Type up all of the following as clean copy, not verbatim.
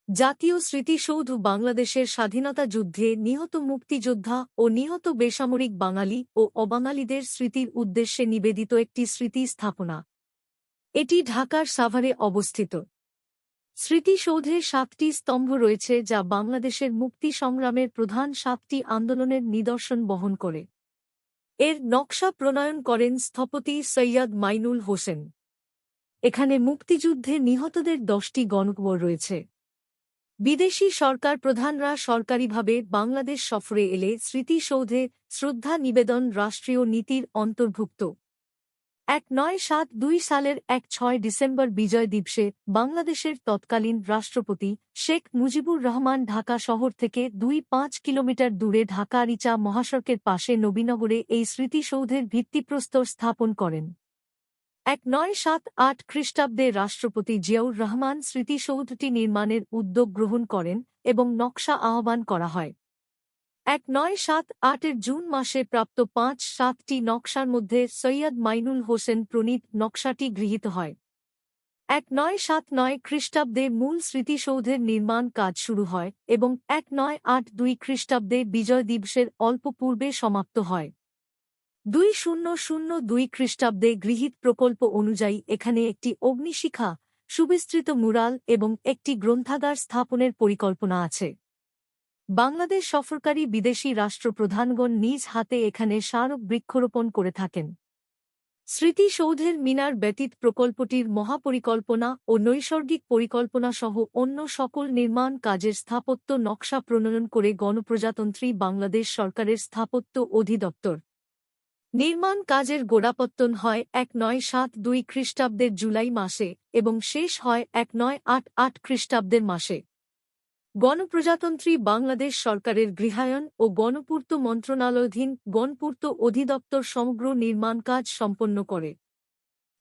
জাতীয় স্মৃতিসৌধ বাংলাদেশের স্বাধীনতা যুদ্ধে নিহত মুক্তিযোদ্ধা ও নিহত বেসামরিক বাঙালি ও অবাঙালিদের স্মৃতির উদ্দেশ্যে নিবেদিত একটি স্মৃতি স্থাপনা। এটি ঢাকার সাভারে অবস্থিত। স্মৃতিসৌধের ৭টি স্তম্ভ রয়েছে যা বাংলাদেশের মুক্তি সংগ্রামের প্রধান ৭টি আন্দোলনের নিদর্শন বহন করে। এর নকশা প্রণয়ন করেন স্থপতি সৈয়দ মাইনুল হোসেন। এখানে মুক্তিযুদ্ধে নিহতদের ১০টি গণকবর রয়েছে। বিদেশি সরকার প্রধানরা সরকারিভাবে বাংলাদেশ সফরে এলে স্মৃতিসৌধে শ্রদ্ধা নিবেদন রাষ্ট্রীয় নীতির অন্তর্ভুক্ত। ১৯৭২ সালের ১-৬ ডিসেম্বর বিজয় দিবসে বাংলাদেশের তৎকালীন রাষ্ট্রপতি শেখ মুজিবুর রহমান ঢাকা শহর থেকে ২-৫ কিলোমিটার দূরে ঢাকা-আরিচা মহাসড়কের পাশে নবীনগরে এই স্মৃতিসৌধের ভিত্তিপ্রস্তর স্থাপন করেন। ১৯৭৮ খ্রিস্টাব্দে রাষ্ট্রপতি জিয়াউর রহমান স্মৃতিসৌধটি নির্মাণের উদ্যোগ গ্রহণ করেন এবং নকশা আহ্বান করা হয়। ১৯৭৮ জুন মাসে প্রাপ্ত ৫-৭টি নকশার মধ্যে সৈয়দ মাইনুল হোসেন প্রণীত নকশাটি গৃহীত হয়। ১৯৭৯ খ্রিস্টাব্দে মূল স্মৃতিসৌধের নির্মাণ কাজ শুরু হয় এবং ১৯৮২ খ্রিস্টাব্দে বিজয় দিবসের অল্প পূর্বে সমাপ্ত হয়। ২০০২ খ্রিস্টাব্দে গৃহীত প্রকল্প অনুযায়ী এখানে একটি অগ্নিশিখা, সুবিস্তৃত মুরাল এবং একটি গ্রন্থাগার স্থাপনের পরিকল্পনা আছে। বাংলাদেশ সফরকারী বিদেশি রাষ্ট্রপ্রধানগণ নিজ হাতে এখানে স্মারক বৃক্ষরোপণ করে থাকেন। স্মৃতিসৌধের মিনার ব্যতীত প্রকল্পটির মহাপরিকল্পনা ও নৈসর্গিক পরিকল্পনা সহ অন্য সকল নির্মাণ কাজের স্থাপত্য নকশা প্রণয়ন করে গণপ্রজাতন্ত্রী বাংলাদেশ সরকারের স্থাপত্য অধিদপ্তর। নির্মাণ কাজের গোড়াপত্তন হয় ১৯৭২ খ্রিস্টাব্দের জুলাই মাসে এবং শেষ হয় ১৯৮৮ খ্রিস্টাব্দের মাসে। গণপ্রজাতন্ত্রী বাংলাদেশ সরকারের গৃহায়ন ও গণপূর্ত মন্ত্রণালয়াধীন গণপূর্ত অধিদপ্তর সমগ্র নির্মাণ কাজ সম্পন্ন করে।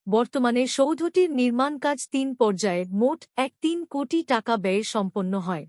বর্তমানে সৌধটির নির্মাণ কাজ ৩ পর্যায়ে মোট ১৩ কোটি টাকা ব্যয়ে সম্পন্ন হয়।